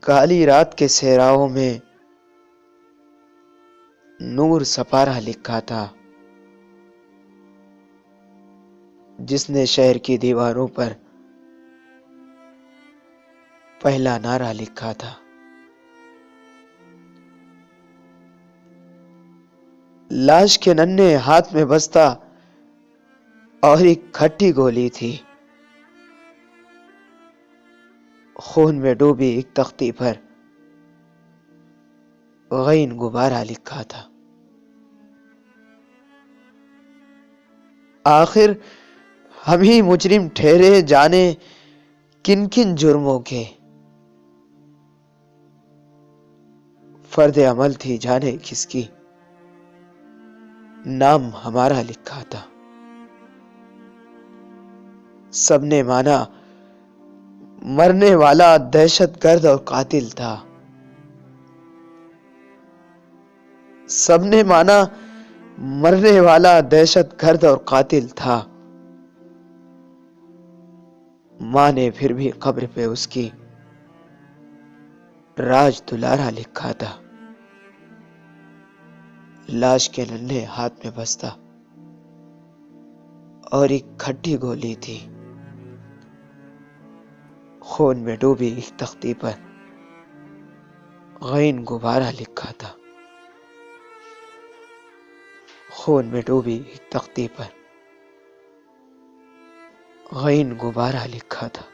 کالی رات کے صحراؤں میں نور سپارہ لکھا تھا، جس نے شہر کی دیواروں پر پہلا نعرہ لکھا تھا۔ لاش کے ننھے ہاتھ میں بستہ اور ایک کھٹی گولی تھی، خون میں ڈوبی ایک تختی پر غین غبارہ لکھا تھا۔ آخر ہم ہی مجرم ٹھہرے، جانے کن کن جرموں کے، فرد عمل تھی جانے کس کی، نام ہمارا لکھا تھا۔ سب نے مانا مرنے والا دہشت گرد اور قاتل تھا، سب نے مانا مرنے والا دہشت گرد اور قاتل تھا۔ ماں نے پھر بھی قبر پہ اس کی راج دلارا لکھا تھا۔ لاش کے ننھے ہاتھ میں بستہ اور ایک کھٹی گولی تھی، خون میں ڈوبی ایک تختی پر غین غبارہ لکھا تھا۔ خون میں ڈوبی ایک تختی پر غین غبارہ لکھا تھا۔